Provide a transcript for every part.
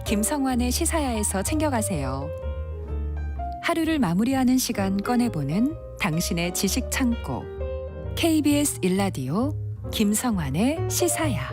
김성환의 시사야에서 챙겨가세요. 하루를 마무리하는 시간 꺼내보는 당신의 지식 창고. KBS 1라디오 김성환의 시사야.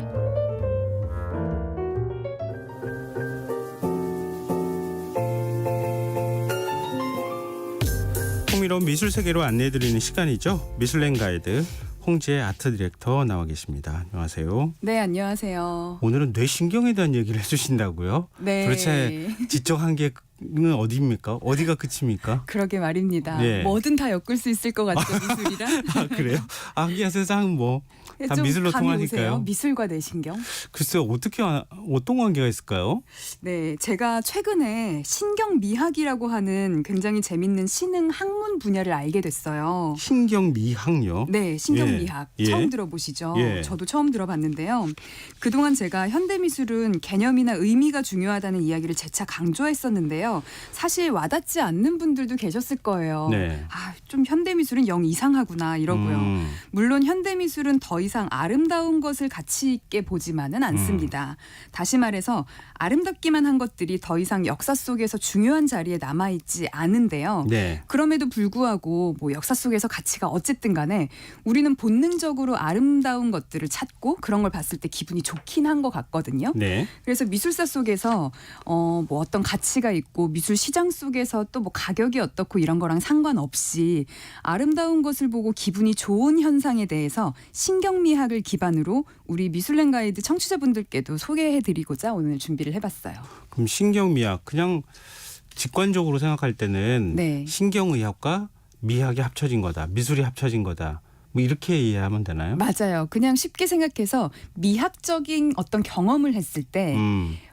흥미로운 미술 세계로 안내해드리는 시간이죠. 미술랭 가이드 홍지혜 아트 디렉터 나와 계십니다. 안녕하세요. 네, 안녕하세요. 오늘은 뇌신경에 대한 얘기를 해주신다고요? 네. 도대체 지적 한계는 어디입니까? 어디가 끝입니까? 그러게 말입니다. 예. 뭐든 다 엮을 수 있을 것 같죠, 미술이라. 아, 그래요? 야, 세상은 뭐 다 미술로 통하니까요. 오세요? 미술과 뇌신경. 글쎄요, 어떤 관계가 있을까요? 네, 제가 최근에 신경미학이라고 하는 굉장히 재밌는 신흥 학문 분야를 알게 됐어요. 신경미학요? 네, 신경미학. 예. 처음 들어보시죠? 예. 저도 처음 들어봤는데요. 그동안 제가 현대미술은 개념이나 의미가 중요하다는 이야기를 재차 강조했었는데요. 사실 와닿지 않는 분들도 계셨을 거예요. 네. 좀 현대미술은 영 이상하구나 이러고요. 물론 현대미술은 더 이상 아름다운 것을 가치 있게 보지만은 않습니다. 다시 말해서 아름답기만 한 것들이 더 이상 역사 속에서 중요한 자리에 남아있지 않은데요. 네. 그럼에도 불구하고 뭐 역사 속에서 가치가 어쨌든 간에 우리는 본능적으로 아름다운 것들을 찾고 그런 걸 봤을 때 기분이 좋긴 한 것 같거든요. 네. 그래서 미술사 속에서 뭐 어떤 가치가 있고 미술 시장 속에서 또 뭐 가격이 어떻고 이런 거랑 상관없이 아름다운 것을 보고 기분이 좋은 현상에 대해서 신경미학을 기반으로 우리 미술랭 가이드 청취자분들께도 소개해드리고자 오늘 준비를 해봤어요. 그럼 신경미학 그냥 직관적으로 생각할 때는 네. 신경의학과 미학이 합쳐진 거다. 미술이 합쳐진 거다. 뭐 이렇게 이해하면 되나요? 맞아요. 그냥 쉽게 생각해서 미학적인 어떤 경험을 했을 때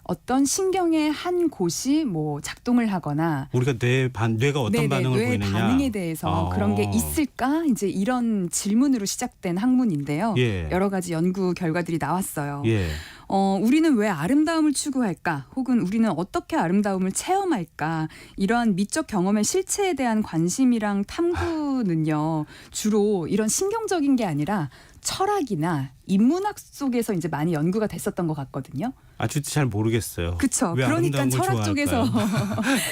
어떤 신경의 한 곳이 뭐 작동을 하거나 우리가 뇌가 어떤 반응을 뇌 보이느냐. 반응에 대해서 그런 게 있을까? 이제 이런 질문으로 시작된 학문인데요. 예. 여러 가지 연구 결과들이 나왔어요. 예. 우리는 왜 아름다움을 추구할까? 혹은 우리는 어떻게 아름다움을 체험할까? 이러한 미적 경험의 실체에 대한 관심이랑 탐구는요. 주로 이런 신경적인 게 아니라 철학이나 인문학 속에서 이제 많이 연구가 됐었던 것 같거든요. 아주 잘 모르겠어요. 그렇죠. 왜 그러니까 아름다운 걸 철학 쪽에서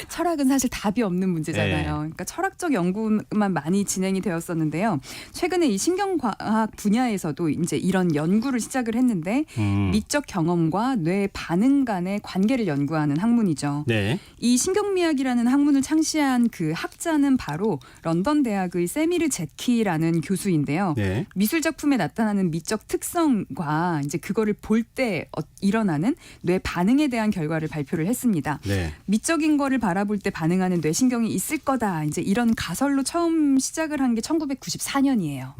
철학은 사실 답이 없는 문제잖아요. 네. 그러니까 철학적 연구만 많이 진행이 되었었는데요. 최근에 이 신경과학 분야에서도 이제 이런 연구를 시작을 했는데 미적 경험과 뇌 반응 간의 관계를 연구하는 학문이죠. 네. 이 신경미학이라는 학문을 창시한 그 학자는 바로 런던 대학의 세미르 제키라는 교수인데요. 네. 미술 작품에 나타나는 미적 특성과 이제 그거를 볼 때 일어나는 뇌 반응에 대한 결과를 발표를 했습니다. 네. 미적인 거를 바라볼 때 반응하는 뇌신경이 있을 거다. 이제 이런 가설로 처음 시작을 한 게 1994년이에요.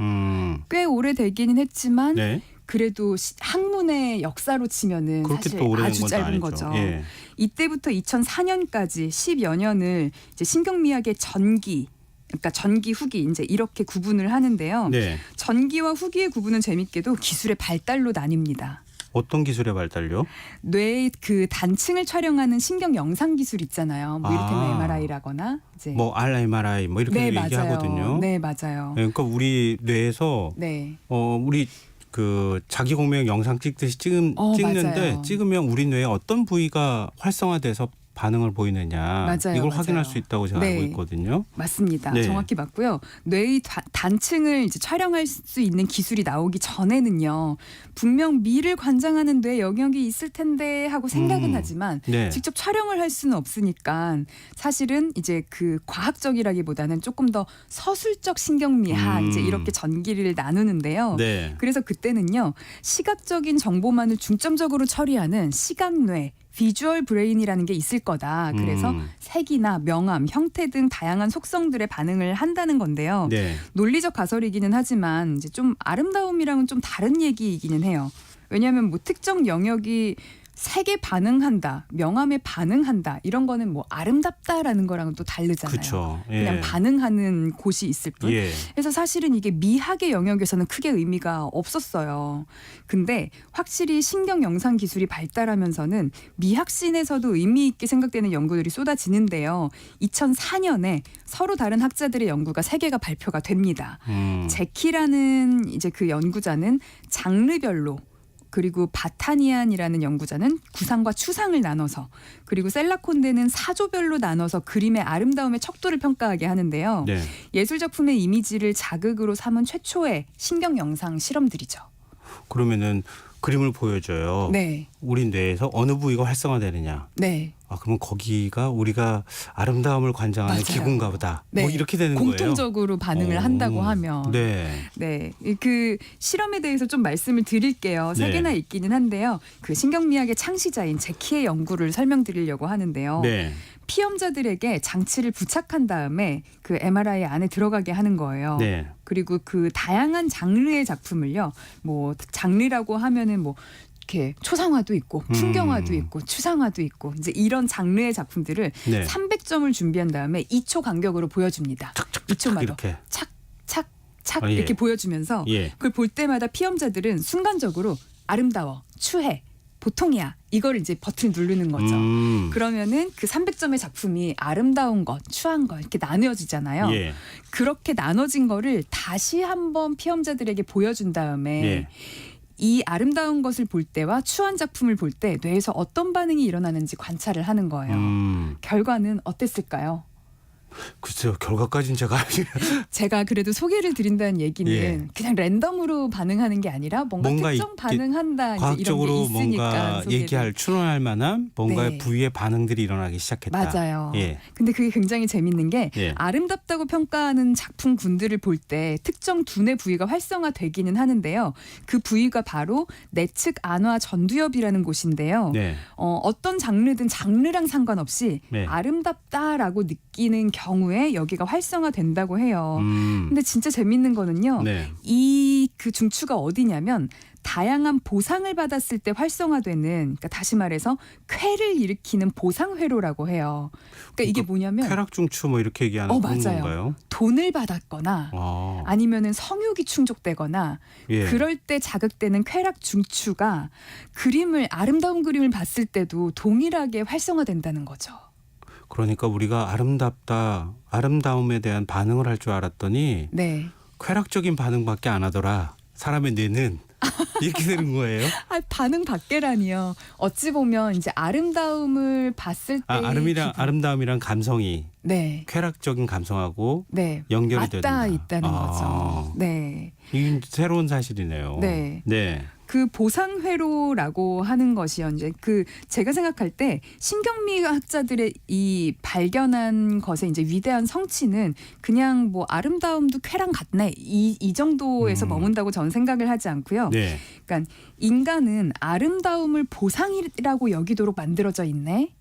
꽤 오래되기는 했지만 네. 그래도 학문의 역사로 치면은 그렇게 사실 또 오래된 아주 건 짧은 아니죠. 거죠. 예. 이때부터 2004년까지 10여 년을 이제 신경미학의 전기, 그러니까 전기 후기 이제 이렇게 구분을 하는데요. 네. 전기와 후기의 구분은 재밌게도 기술의 발달로 나뉩니다. 어떤 기술의 발달요? 뇌의 그 단층을 촬영하는 신경 영상 기술 있잖아요. 뭐 이를테면 아. MRI라거나 이제 뭐 RMRI 뭐 이렇게 네, 얘기하거든요. 맞아요. 네, 맞아요. 그러니까 우리 뇌에서 네. 우리 그 자기 공명 영상 찍듯이 찍는데 맞아요. 찍으면 우리 뇌의 어떤 부위가 활성화돼서 반응을 보이느냐 맞아요, 이걸 맞아요. 확인할 수 있다고 제가 네. 알고 있거든요. 맞습니다. 네. 정확히 맞고요. 뇌의 단층을 이제 촬영할 수 있는 기술이 나오기 전에는요. 분명 미를 관장하는 뇌 영역이 있을 텐데 하고 생각은 하지만 네. 직접 촬영을 할 수는 없으니까 사실은 이제 그 과학적이라기보다는 조금 더 서술적 신경미학 이제 이렇게 전기를 나누는데요. 네. 그래서 그때는요. 시각적인 정보만을 중점적으로 처리하는 시각뇌 비주얼 브레인이라는 게 있을 거다. 그래서 색이나 명암, 형태 등 다양한 속성들의 반응을 한다는 건데요. 네. 논리적 가설이기는 하지만 이제 좀 아름다움이랑은 좀 다른 얘기이기는 해요. 왜냐하면 뭐 특정 영역이 색에 반응한다, 명암에 반응한다 이런 거는 뭐 아름답다라는 거랑은 또 다르잖아요. 그렇죠. 예. 그냥 반응하는 곳이 있을 뿐. 예. 그래서 사실은 이게 미학의 영역에서는 크게 의미가 없었어요. 근데 확실히 신경 영상 기술이 발달하면서는 미학신에서도 의미 있게 생각되는 연구들이 쏟아지는데요. 2004년에 서로 다른 학자들의 연구가 3개가 발표가 됩니다. 제키라는 이제 그 연구자는 장르별로 그리고 바타니안이라는 연구자는 구상과 추상을 나눠서, 그리고 셀라콘데는 사조별로 나눠서 그림의 아름다움의 척도를 평가하게 하는데요. 네. 예술 작품의 이미지를 자극으로 삼은 최초의 신경 영상 실험들이죠. 그러면은 그림을 보여줘요. 네. 우리 뇌에서 어느 부위가 활성화되느냐. 네. 그러면 거기가 우리가 아름다움을 관장하는 맞아요. 기구인가 보다. 네. 뭐 이렇게 되는 거예요. 공통적으로 반응을 한다고 하면. 네. 네, 그 실험에 대해서 좀 말씀을 드릴게요. 세 네. 개나 있기는 한데요. 그 신경미학의 창시자인 제키의 연구를 설명드리려고 하는데요. 네. 피험자들에게 장치를 부착한 다음에 그 MRI 안에 들어가게 하는 거예요. 네. 그리고 그 다양한 장르의 작품을요. 뭐 장르라고 하면은 뭐 이렇게 초상화도 있고 풍경화도 있고 추상화도 있고 이제 이런 장르의 작품들을 네. 300점을 준비한 다음에 2초 간격으로 보여줍니다. 2초마다 이렇게. 착착착 예. 이렇게 보여주면서 예. 그걸 볼 때마다 피험자들은 순간적으로 아름다워, 추해, 보통이야 이거를 이제 버튼을 누르는 거죠. 그러면은 그 300점의 작품이 아름다운 것, 추한 것 이렇게 나뉘어지잖아요. 예. 그렇게 나눠진 거를 다시 한번 피험자들에게 보여준 다음에 예. 이 아름다운 것을 볼 때와 추한 작품을 볼 때 뇌에서 어떤 반응이 일어나는지 관찰을 하는 거예요. 결과는 어땠을까요? 글쎄요. 결과까지는 제가 제가 그래도 소개를 드린다는 얘기는 예. 그냥 랜덤으로 반응하는 게 아니라 뭔가 특정 반응한다 이제 이런 게 과학적으로 있으니까 뭔가 소개를. 얘기할 추론할 만한 뭔가의 네. 부위의 반응들이 일어나기 시작했다. 맞아요. 예. 근데 그게 굉장히 재밌는 게 예. 아름답다고 평가하는 작품군들을 볼 때 특정 두뇌 부위가 활성화되기는 하는데요. 그 부위가 바로 내측 안화 전두엽이라는 곳인데요. 네. 어떤 장르든 장르랑 상관없이 네. 아름답다라고 느끼는 경우에 여기가 활성화된다고 해요. 음. 근데 진짜 재밌는 거는요. 네. 이 그 중추가 어디냐면 다양한 보상을 받았을 때 활성화되는, 그러니까 다시 말해서 쾌를 일으키는 보상회로라고 해요. 그러니까 이게 뭐냐면 쾌락중추 뭐 이렇게 얘기하는 그런 맞아요. 건가요? 돈을 받았거나 아니면은 성욕이 충족되거나 예. 그럴 때 자극되는 쾌락 중추가 아름다운 그림을 봤을 때도 동일하게 활성화된다는 거죠. 그러니까 우리가 아름다움에 대한 반응을 할 줄 알았더니 네. 쾌락적인 반응밖에 안 하더라. 사람의 뇌는 이렇게 되는 거예요. 반응 밖에라니요. 어찌 보면 이제 아름다움을 봤을 때 아름다움이란 감성이 네. 쾌락적인 감성하고 네. 연결이 맞닿아 된다. 있다는 거죠. 네. 이게 새로운 사실이네요. 네. 네. 그 보상회로라고 하는 것이요. 이제 제가 생각할 때 신경미학자들의 이 발견한 것의 이제 위대한 성취는 그냥 뭐 아름다움도 쾌락 같네 이 정도에서 머문다고 저는 생각을 하지 않고요. 네. 그러니까 인간은 아름다움을 보상이라고 여기도록 만들어져 있네.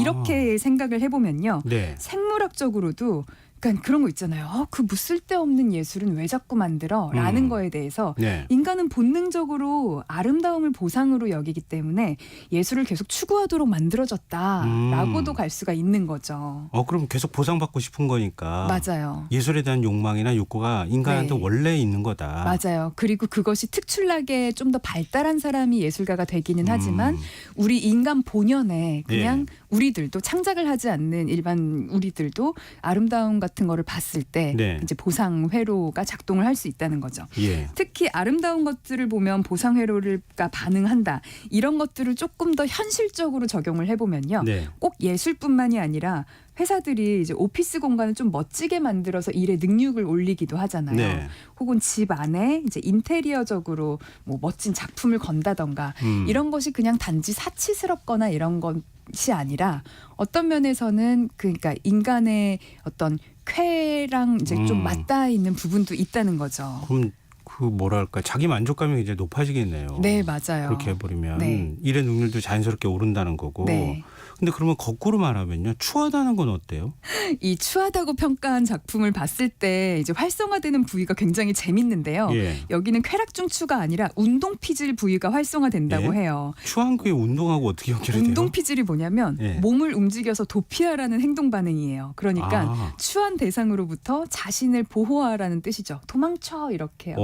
이렇게 생각을 해보면요. 네. 생물학적으로도 그러니까 그런 거 있잖아요. 그 뭐 쓸데없는 예술은 왜 자꾸 만들어? 라는 거에 대해서 네. 인간은 본능적으로 아름다움을 보상으로 여기기 때문에 예술을 계속 추구하도록 만들어졌다라고도 갈 수가 있는 거죠. 그럼 계속 보상받고 싶은 거니까. 맞아요. 예술에 대한 욕망이나 욕구가 인간한테 네. 원래 있는 거다. 맞아요. 그리고 그것이 특출나게 좀 더 발달한 사람이 예술가가 되기는 하지만 우리 인간 본연에 그냥 우리들도 창작을 하지 않는 일반 우리들도 아름다움 같은 거를 봤을 때 네. 이제 보상 회로가 작동을 할 수 있다는 거죠. 예. 특히 아름다운 것들을 보면 보상 회로가 반응한다. 이런 것들을 조금 더 현실적으로 적용을 해보면요. 네. 꼭 예술뿐만이 아니라 회사들이 이제 오피스 공간을 좀 멋지게 만들어서 일의 능률을 올리기도 하잖아요. 네. 혹은 집 안에 이제 인테리어적으로 뭐 멋진 작품을 건다던가 이런 것이 그냥 단지 사치스럽거나 이런 것이 아니라 어떤 면에서는 그러니까 인간의 어떤 쾌랑 이제 좀 맞닿아 있는 부분도 있다는 거죠. 그럼 그 뭐랄까 자기 만족감이 이제 높아지겠네요. 네, 맞아요. 그렇게 해버리면 네. 일의 능률도 자연스럽게 오른다는 거고. 네. 근데 그러면 거꾸로 말하면요, 추하다는 건 어때요? 이 추하다고 평가한 작품을 봤을 때 이제 활성화되는 부위가 굉장히 재밌는데요. 예. 여기는 쾌락중추가 아니라 운동피질 부위가 활성화된다고 예? 해요. 추한 게 운동하고 어떻게 연결이 돼요? 운동피질이 뭐냐면 예. 몸을 움직여서 도피하라는 행동 반응이에요. 그러니까 추한 대상으로부터 자신을 보호하라는 뜻이죠. 도망쳐 이렇게요.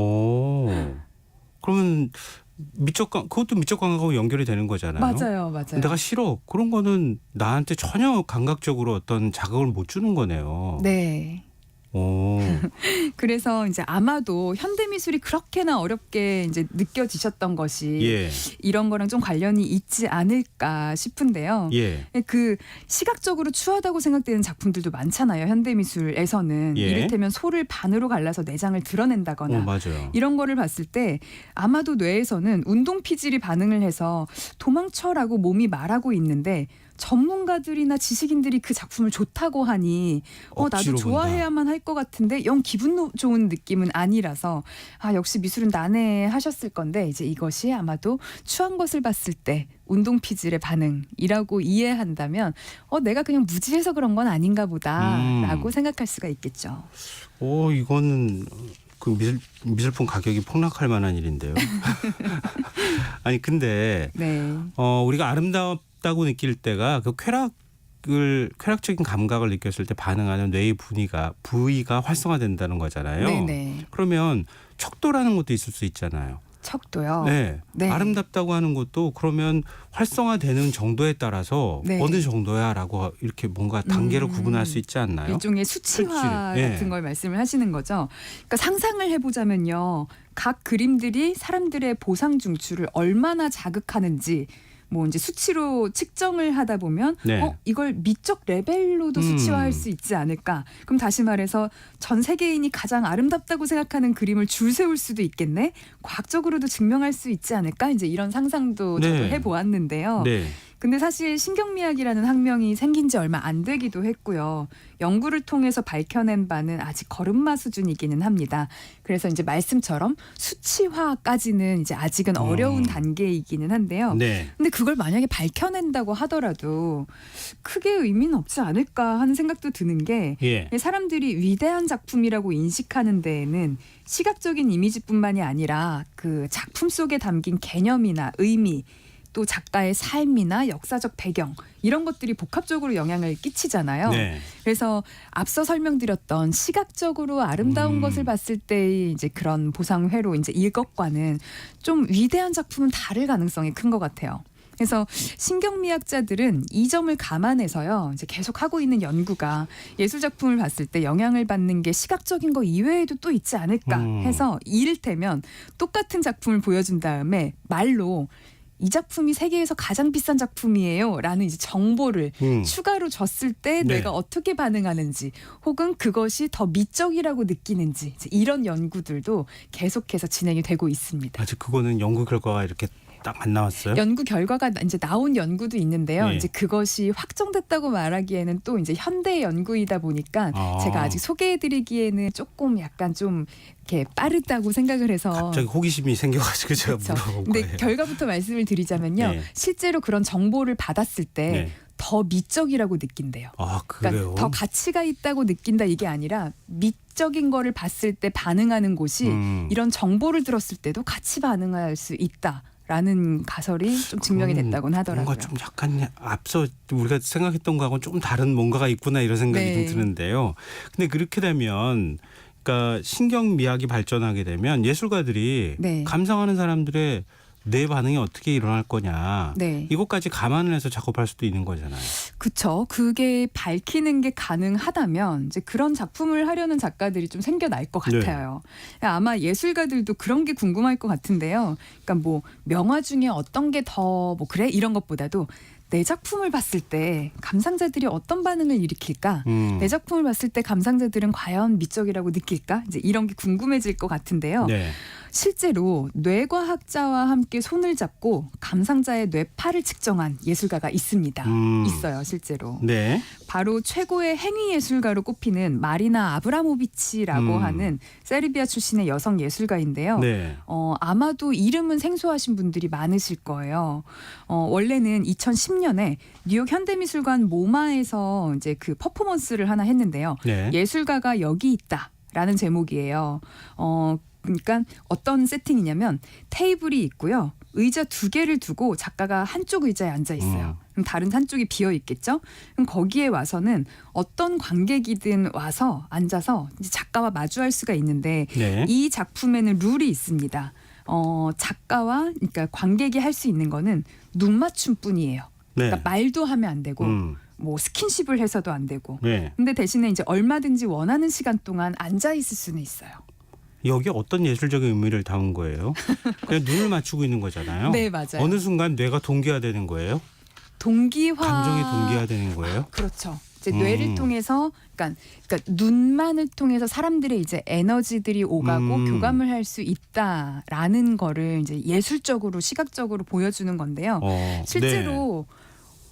그러면 그것도 미적 감각하고 연결이 되는 거잖아요. 맞아요. 내가 싫어. 그런 거는 나한테 전혀 감각적으로 어떤 자극을 못 주는 거네요. 네. 오. 그래서 이제 아마도 현대미술이 그렇게나 어렵게 이제 느껴지셨던 것이 예. 이런 거랑 좀 관련이 있지 않을까 싶은데요. 예. 그 시각적으로 추하다고 생각되는 작품들도 많잖아요. 현대미술에서는 예. 이를테면 소를 반으로 갈라서 내장을 드러낸다거나 맞아요. 이런 거를 봤을 때 아마도 뇌에서는 운동 피질이 반응을 해서 도망쳐라고 몸이 말하고 있는데 전문가들이나 지식인들이 그 작품을 좋다고 하니 나도 억지로 좋아해야만 할 것 같은데 영 기분 좋은 느낌은 아니라서 역시 미술은 난해하셨을 건데 이제 이것이 아마도 추한 것을 봤을 때 운동 피질의 반응이라고 이해한다면 내가 그냥 무지해서 그런 건 아닌가 보다라고 생각할 수가 있겠죠. 이거는 그 미술품 가격이 폭락할 만한 일인데요. 아니 근데 네. 우리가 아름답다고 느낄 때가 그 쾌락적인 감각을 느꼈을 때 반응하는 뇌의 부위가 활성화된다는 거잖아요. 네네. 그러면 척도라는 것도 있을 수 있잖아요. 척도요. 네. 네. 아름답다고 하는 것도 그러면 활성화되는 정도에 따라서 네. 어느 정도야라고 이렇게 뭔가 단계를 구분할 수 있지 않나요? 일종의 수치화 예. 같은 걸 말씀을 하시는 거죠. 그러니까 상상을 해보자면요. 각 그림들이 사람들의 보상 중추를 얼마나 자극하는지 뭐 이제 수치로 측정을 하다 보면 네. 이걸 미적 레벨로도 수치화할 수 있지 않을까. 그럼 다시 말해서 전 세계인이 가장 아름답다고 생각하는 그림을 줄 세울 수도 있겠네. 과학적으로도 증명할 수 있지 않을까. 이제 이런 상상도 저도 네. 해보았는데요. 네. 근데 사실 신경미학이라는 학명이 생긴 지 얼마 안 되기도 했고요. 연구를 통해서 밝혀낸 바는 아직 걸음마 수준이기는 합니다. 그래서 이제 말씀처럼 수치화까지는 이제 아직은 어려운 단계이기는 한데요. 네. 근데 그걸 만약에 밝혀낸다고 하더라도 크게 의미는 없지 않을까 하는 생각도 드는 게 예. 사람들이 위대한 작품이라고 인식하는 데에는 시각적인 이미지뿐만이 아니라 그 작품 속에 담긴 개념이나 의미 또 작가의 삶이나 역사적 배경 이런 것들이 복합적으로 영향을 끼치잖아요. 네. 그래서 앞서 설명드렸던 시각적으로 아름다운 것을 봤을 때의 이제 그런 보상회로 이제 이것과는 좀 위대한 작품은 다를 가능성이 큰 것 같아요. 그래서 신경미학자들은 이 점을 감안해서요. 이제 계속 하고 있는 연구가 예술 작품을 봤을 때 영향을 받는 게 시각적인 거 이외에도 또 있지 않을까 해서 이를테면 똑같은 작품을 보여준 다음에 말로 이 작품이 세계에서 가장 비싼 작품이에요 라는 이제 정보를 추가로 줬을 때 네. 내가 어떻게 반응하는지 혹은 그것이 더 미적이라고 느끼는지 이제 이런 연구들도 계속해서 진행이 되고 있습니다. 아직 그거는 연구 결과가 이렇게 딱 안 나왔어요? 연구 결과가 이제 나온 연구도 있는데요. 네. 이제 그것이 확정됐다고 말하기에는 또 이제 현대 연구이다 보니까 제가 아직 소개해드리기에는 조금 약간 좀 이렇게 빠르다고 생각을 해서 갑자기 호기심이 생겨가지고 제가 그렇죠. 물어본 근데 거예요. 결과부터 말씀을 드리자면요. 네. 실제로 그런 정보를 받았을 때 네. 더 미적이라고 느낀대요. 아 그래요? 그러니까 더 가치가 있다고 느낀다 이게 아니라 미적인 거를 봤을 때 반응하는 곳이 이런 정보를 들었을 때도 같이 반응할 수 있다라는 가설이 좀 증명이 됐다고는 하더라고요. 뭔가 좀 약간 앞서 우리가 생각했던 거하고는 좀 다른 뭔가가 있구나 이런 생각이 네. 좀 드는데요. 근데 그렇게 되면 그러니까 신경미학이 발전하게 되면 예술가들이 네. 감상하는 사람들의 뇌 반응이 어떻게 일어날 거냐 네. 이것까지 감안을 해서 작업할 수도 있는 거잖아요. 그렇죠. 그게 밝히는 게 가능하다면 이제 그런 작품을 하려는 작가들이 좀 생겨날 것 네. 같아요. 아마 예술가들도 그런 게 궁금할 것 같은데요. 그러니까 뭐 명화 중에 어떤 게 더 뭐 그래 이런 것보다도 내 작품을 봤을 때 감상자들이 어떤 반응을 일으킬까? 내 작품을 봤을 때 감상자들은 과연 미적이라고 느낄까? 이제 이런 게 궁금해질 것 같은데요. 네. 실제로 뇌과학자와 함께 손을 잡고 감상자의 뇌파를 측정한 예술가가 있습니다. 있어요, 실제로. 네. 바로 최고의 행위 예술가로 꼽히는 마리나 아브라모비치라고 하는 세르비아 출신의 여성 예술가인데요. 네. 아마도 이름은 생소하신 분들이 많으실 거예요. 원래는 2010년에 뉴욕 현대미술관 모마에서 이제 그 퍼포먼스를 하나 했는데요. 네. 예술가가 여기 있다라는 제목이에요. 그러니까 어떤 세팅이냐면 테이블이 있고요. 의자 2개를 두고 작가가 한쪽 의자에 앉아 있어요. 그럼 다른 한쪽이 비어 있겠죠? 그럼 거기에 와서는 어떤 관객이든 와서 앉아서 이제 작가와 마주할 수가 있는데 네. 이 작품에는 룰이 있습니다. 작가와 그러니까 관객이 할 수 있는 거는 눈 맞춤뿐이에요. 네. 그러니까 말도 하면 안 되고 뭐 스킨십을 해서도 안 되고. 네. 근데 대신에 이제 얼마든지 원하는 시간 동안 앉아 있을 수는 있어요. 여기 어떤 예술적인 의미를 담은 거예요? 그냥 눈을 맞추고 있는 거잖아요. 네, 맞아요. 어느 순간 뇌가 동기화되는 거예요? 동기화 감정이 동기화되는 거예요? 그렇죠. 이제 뇌를 통해서 그러니까 눈만을 통해서 사람들의 이제 에너지들이 오가고 교감을 할 수 있다라는 거를 이제 예술적으로 시각적으로 보여주는 건데요. 실제로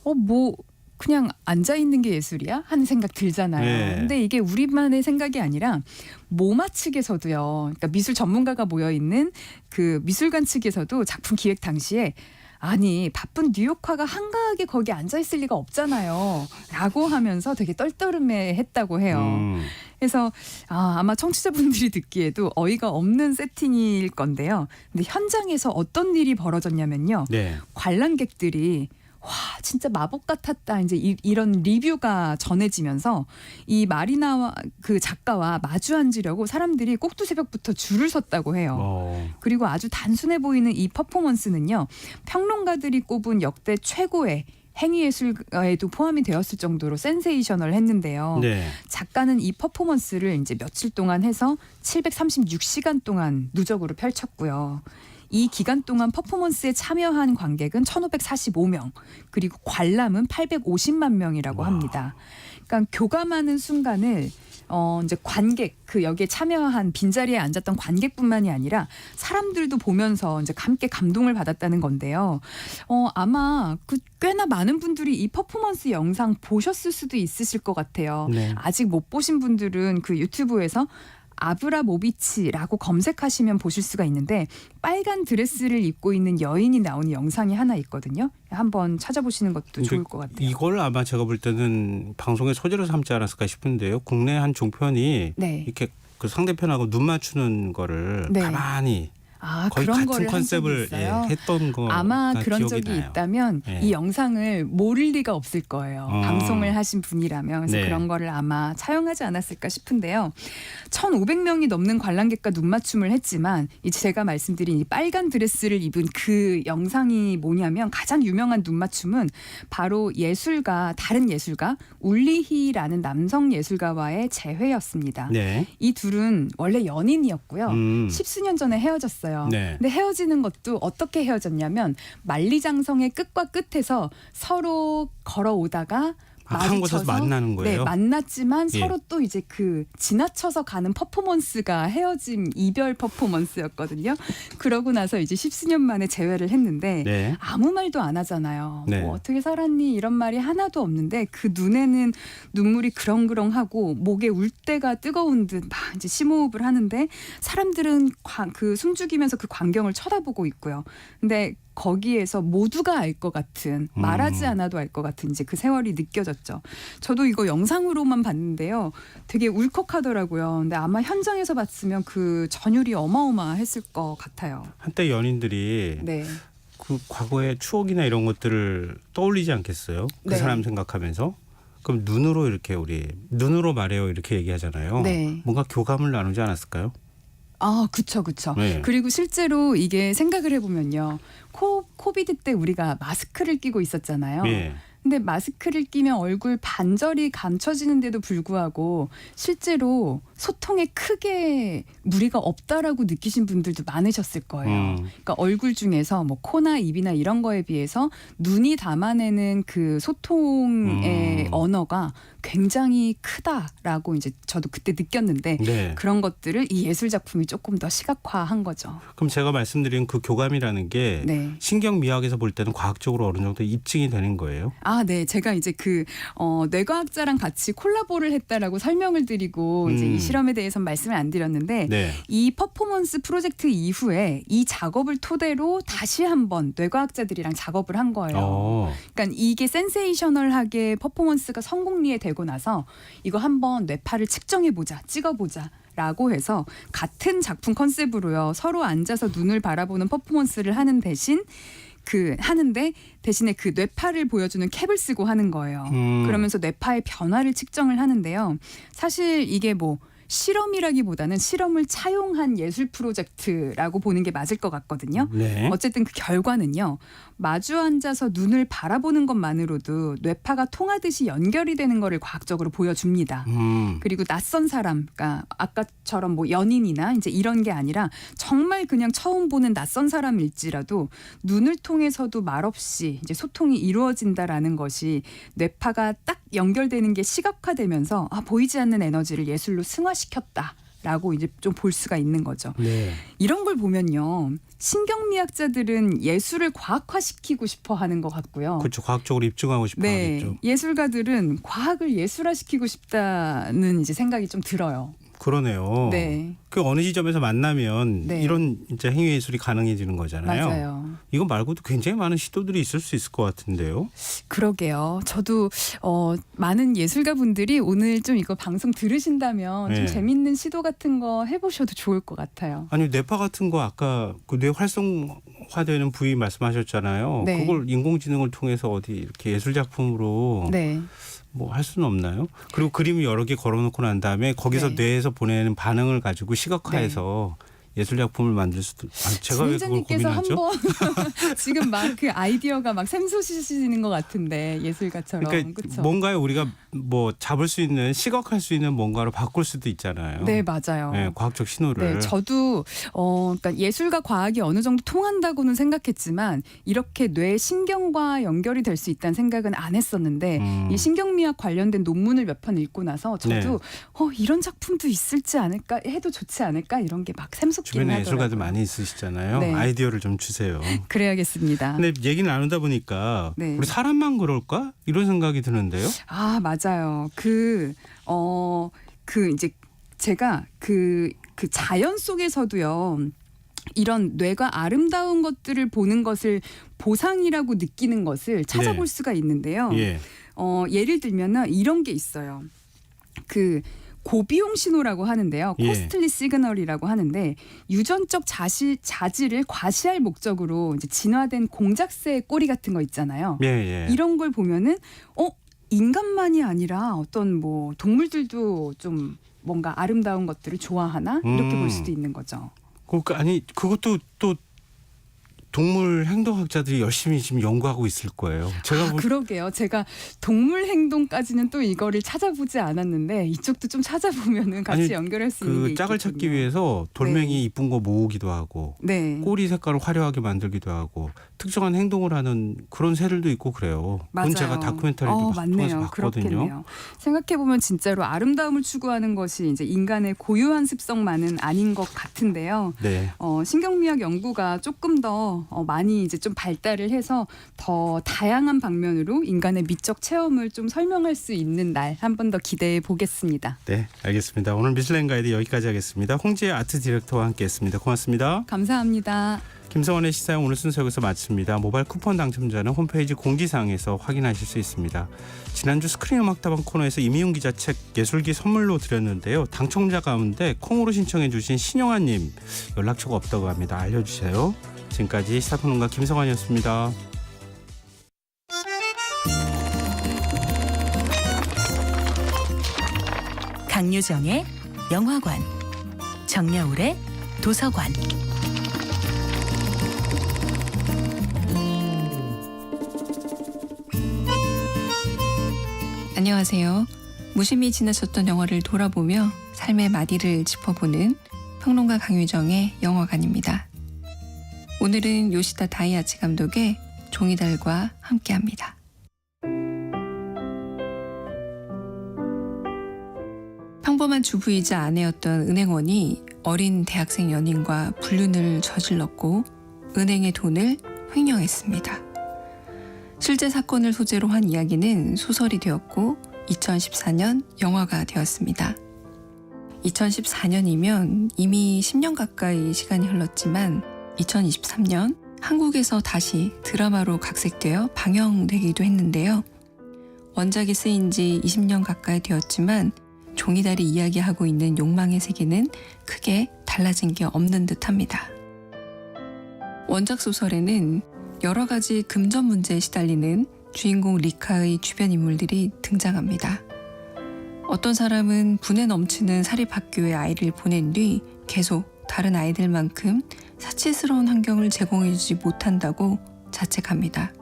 뭐 그냥 앉아 있는 게 예술이야 하는 생각 들잖아요. 네. 근데 이게 우리만의 생각이 아니라 모마 측에서도요. 그러니까 미술 전문가가 모여 있는 그 미술관 측에서도 작품 기획 당시에 아니 바쁜 뉴욕화가 한가하게 거기 앉아 있을 리가 없잖아요. 라고 하면서 되게 떨떠름해했다고 해요. 그래서 아마 청취자분들이 듣기에도 어이가 없는 세팅일 건데요. 근데 현장에서 어떤 일이 벌어졌냐면요. 네. 관람객들이 와 진짜 마법 같았다 이제 이런 리뷰가 전해지면서 이 마리나와 그 작가와 마주 앉으려고 사람들이 꼭두새벽부터 줄을 섰다고 해요. 그리고 아주 단순해 보이는 이 퍼포먼스는요. 평론가들이 꼽은 역대 최고의 행위예술가에도 포함이 되었을 정도로 센세이셔널했는데요. 네. 작가는 이 퍼포먼스를 이제 며칠 동안 해서 736시간 동안 누적으로 펼쳤고요. 이 기간 동안 퍼포먼스에 참여한 관객은 1,545명, 그리고 관람은 850만 명이라고 합니다. 그러니까 교감하는 순간을 이제 관객 그 여기에 참여한 빈자리에 앉았던 관객뿐만이 아니라 사람들도 보면서 이제 함께 감동을 받았다는 건데요. 아마 그 꽤나 많은 분들이 이 퍼포먼스 영상 보셨을 수도 있으실 것 같아요. 네. 아직 못 보신 분들은 그 유튜브에서 아브라모비치라고 검색하시면 보실 수가 있는데 빨간 드레스를 입고 있는 여인이 나오는 영상이 하나 있거든요. 한번 찾아보시는 것도 좋을 것 같아요. 이걸 아마 제가 볼 때는 방송의 소재로 삼지 않았을까 싶은데요. 국내 한 종편이 네. 이렇게 그 상대편하고 눈 맞추는 거를 네. 가만히 거의 그런 같은 거를 컨셉을 했던 거 아마 그런 적이 나요. 있다면 예. 이 영상을 모를 리가 없을 거예요. 방송을 하신 분이라면. 그래서 네. 그런 거를 아마 차용하지 않았을까 싶은데요. 1,500명이 넘는 관람객과 눈맞춤을 했지만 이제 제가 말씀드린 이 빨간 드레스를 입은 그 영상이 뭐냐면 가장 유명한 눈맞춤은 바로 다른 예술가 울리히라는 남성 예술가와의 재회였습니다. 네. 이 둘은 원래 연인이었고요. 10수년 전에 헤어졌어요. 네. 근데 헤어지는 것도 어떻게 헤어졌냐면 만리장성의 끝과 끝에서 서로 걸어오다가 한 곳에서 만나는 거예요? 네, 만났지만 예. 서로 또 이제 그 지나쳐서 가는 퍼포먼스가 헤어짐 이별 퍼포먼스였거든요. 그러고 나서 이제 10수년 만에 재회를 했는데 네. 아무 말도 안 하잖아요. 네. 뭐 어떻게 살았니 이런 말이 하나도 없는데 그 눈에는 눈물이 그렁그렁하고 목에 울대가 뜨거운 듯 막 이제 심호흡을 하는데 사람들은 그 숨죽이면서 그 광경을 쳐다보고 있고요. 근데 거기에서 모두가 알 것 같은 말하지 않아도 알 것 같은 이제 그 세월이 느껴졌죠. 저도 이거 영상으로만 봤는데요. 되게 울컥하더라고요. 근데 아마 현장에서 봤으면 그 전율이 어마어마했을 것 같아요. 한때 연인들이 네. 그 과거의 추억이나 이런 것들을 떠올리지 않겠어요? 그 네. 사람 생각하면서. 그럼 눈으로 이렇게 우리 눈으로 말해요 이렇게 얘기하잖아요. 네. 뭔가 교감을 나누지 않았을까요? 그쵸. 네. 그리고 실제로 이게 생각을 해보면요. 코비드 때 우리가 마스크를 끼고 있었잖아요. 예. 근데 마스크를 끼면 얼굴 반절이 감춰지는데도 불구하고 실제로 소통에 크게 무리가 없다라고 느끼신 분들도 많으셨을 거예요. 그러니까 얼굴 중에서 뭐 코나 입이나 이런 거에 비해서 눈이 담아내는 그 소통의 언어가 굉장히 크다라고 이제 저도 그때 느꼈는데 네. 그런 것들을 이 예술 작품이 조금 더 시각화한 거죠. 그럼 제가 말씀드린 그 교감이라는 게 네. 신경미학에서 볼 때는 과학적으로 어느 정도 입증이 되는 거예요? 네. 제가 이제 뇌과학자랑 같이 콜라보를 했다라고 설명을 드리고 이제 이 실험에 대해서는 말씀을 안 드렸는데 네. 이 퍼포먼스 프로젝트 이후에 이 작업을 토대로 다시 한번 뇌과학자들이랑 작업을 한 거예요. 그러니까 이게 센세이셔널하게 퍼포먼스가 성공리에 되고 나서 이거 한번 뇌파를 측정해보자, 찍어보자. 라고 해서 같은 작품 컨셉으로요. 서로 앉아서 눈을 바라보는 퍼포먼스를 하는 하는데 대신에 그 뇌파를 보여주는 캡을 쓰고 하는 거예요. 그러면서 뇌파의 변화를 측정을 하는데요. 사실 이게 뭐 실험이라기보다는 실험을 차용한 예술 프로젝트라고 보는 게 맞을 것 같거든요. 네. 어쨌든 그 결과는요. 마주 앉아서 눈을 바라보는 것만으로도 뇌파가 통하듯이 연결이 되는 거를 과학적으로 보여줍니다. 그리고 낯선 사람, 그러니까 아까처럼 뭐 연인이나 이제 이런 게 아니라 정말 그냥 처음 보는 낯선 사람일지라도 눈을 통해서도 말없이 이제 소통이 이루어진다라는 것이 뇌파가 딱 연결되는 게 시각화되면서 보이지 않는 에너지를 예술로 승화시켰다라고 이제 좀 볼 수가 있는 거죠. 네. 이런 걸 보면요. 신경미학자들은 예술을 과학화시키고 싶어 하는 것 같고요. 그렇죠. 과학적으로 입증하고 싶어 하겠죠. 예술가들은 과학을 예술화시키고 싶다는 이제 생각이 좀 들어요. 그러네요. 네. 그 어느 지점에서 만나면 네. 이런 이제 행위 예술이 가능해지는 거잖아요. 맞아요. 이거 말고도 굉장히 많은 시도들이 있을 수 있을 것 같은데요. 그러게요. 저도 많은 예술가분들이 오늘 좀 이거 방송 들으신다면 좀 네. 재밌는 시도 같은 거 해보셔도 좋을 것 같아요. 아니 뇌파 같은 거 아까 그 뇌 활성화되는 부위 말씀하셨잖아요. 네. 그걸 인공지능을 통해서 어디 이렇게 예술 작품으로 네. 뭐 할 수는 없나요? 그리고 그림 여러 개 걸어놓고 난 다음에 거기서 네. 뇌에서 보내는 반응을 가지고 시각화해서 예술 작품을 만들 수도. 제가 왜 그걸 소장님께서 고민하죠? 한번 지금 막 그 아이디어가 막 샘솟으시는 것 같은데 예술가처럼. 그러니까 그쵸? 뭔가요 우리가 뭐 잡을 수 있는 시각할 수 있는 뭔가로 바꿀 수도 있잖아요. 네, 맞아요. 네, 과학적 신호를. 네, 저도 그러니까 예술과 과학이 어느 정도 통한다고는 생각했지만 이렇게 뇌 신경과 연결이 될 수 있다는 생각은 안 했었는데 이 신경미학 관련된 논문을 몇 편 읽고 나서 저도 이런 작품도 있을지 않을까 해도 좋지 않을까 이런 게 막 샘솟기는 주변에 하더라고요. 예술가들 많이 있으시잖아요. 네. 아이디어를 좀 주세요. 그래야겠습니다. 근데 얘기를 나누다 보니까 네. 우리 사람만 그럴까? 이런 생각이 드는데요. 아, 맞아요. 이제 제가 그 자연 속에서도요. 이런 뇌가 아름다운 것들을 보는 것을 보상이라고 느끼는 것을 찾아볼 네. 수가 있는데요. 예. 예를 들면은 이런 게 있어요. 그 고비용 신호라고 하는데요. 예. 코스틀리 시그널이라고 하는데 유전적 자질을 과시할 목적으로 이제 진화된 공작새 꼬리 같은 거 있잖아요. 예, 예. 이런 걸 보면은 인간만이 아니라 어떤 뭐 동물들도 좀 뭔가 아름다운 것들을 좋아하나 이렇게 볼 수도 있는 거죠. 아니 그것도 또 동물 행동학자들이 열심히 지금 연구하고 있을 거예요. 제가 그러게요. 제가 동물 행동까지는 또 이거를 찾아보지 않았는데 이쪽도 좀 찾아보면은 같이 아니, 연결할 수 있는 게 짝을 있겠군요. 찾기 위해서 돌멩이 네. 이쁜 거 모으기도 하고 네. 꼬리 색깔을 화려하게 만들기도 하고 특정한 행동을 하는 그런 새들도 있고 그래요. 맞아요. 그건 제가 다큐멘터리를 통해서 맞네요. 봤거든요. 그렇겠네요. 생각해 보면 진짜로 아름다움을 추구하는 것이 이제 인간의 고유한 습성만은 아닌 것 같은데요. 네. 신경미학 연구가 조금 더 많이 이제 좀 발달을 해서 더 다양한 방면으로 인간의 미적 체험을 좀 설명할 수 있는 날 한 번 더 기대해 보겠습니다. 네, 알겠습니다. 오늘 미슐랭 가이드 여기까지 하겠습니다. 홍지혜 아트 디렉터와 함께했습니다. 고맙습니다. 감사합니다. 김성원의 시사용 오늘 순서 여기서 마칩니다. 모바일 쿠폰 당첨자는 홈페이지 공지사항에서 확인하실 수 있습니다. 지난주 스크린 음악다방 코너에서 이미용 기자 책 예술기 선물로 드렸는데요. 당첨자 가운데 콩으로 신청해 주신 신영아님 연락처가 없다고 합니다. 알려주세요. 지금까지 시사평론가 김성환이었습니다. 강유정의 영화관, 정여울의 도서관. 안녕하세요. 무심히 지나쳤던 영화를 돌아보며 삶의 마디를 짚어보는 평론가 강유정의 영화관입니다. 오늘은 요시다 다이아치 감독의 종이달과 함께합니다. 평범한 주부이자 아내였던 은행원이 어린 대학생 연인과 불륜을 저질렀고 은행의 돈을 횡령했습니다. 실제 사건을 소재로 한 이야기는 소설이 되었고 2014년 영화가 되었습니다. 2014년이면 이미 10년 가까이 시간이 흘렀지만 2023년 한국에서 다시 드라마로 각색되어 방영되기도 했는데요. 원작이 쓰인 지 20년 가까이 되었지만 종이달이 이야기하고 있는 욕망의 세계는 크게 달라진 게 없는 듯합니다. 원작 소설에는 여러 가지 금전 문제에 시달리는 주인공 리카의 주변 인물들이 등장합니다. 어떤 사람은 분에 넘치는 사립학교에 아이를 보낸 뒤 계속 다른 아이들만큼 사치스러운 환경을 제공해주지 못한다고 자책합니다.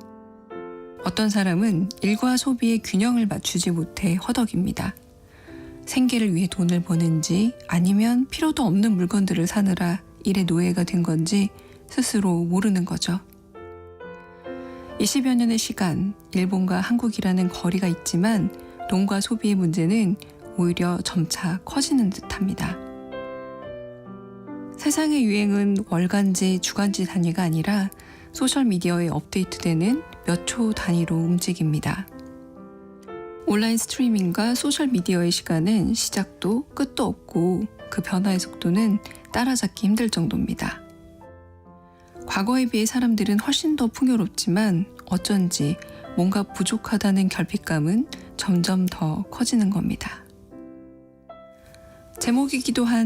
어떤 사람은 일과 소비의 균형을 맞추지 못해 허덕입니다. 생계를 위해 돈을 버는지 아니면 필요도 없는 물건들을 사느라 일의 노예가 된 건지 스스로 모르는 거죠. 20여 년의 시간, 일본과 한국이라는 거리가 있지만 돈과 소비의 문제는 오히려 점차 커지는 듯합니다. 세상의 유행은 월간지, 주간지 단위가 아니라 소셜미디어에 업데이트되는 몇 초 단위로 움직입니다. 온라인 스트리밍과 소셜미디어의 시간은 시작도 끝도 없고 그 변화의 속도는 따라잡기 힘들 정도입니다. 과거에 비해 사람들은 훨씬 더 풍요롭지만 어쩐지 뭔가 부족하다는 결핍감은 점점 더 커지는 겁니다. 제목이기도 한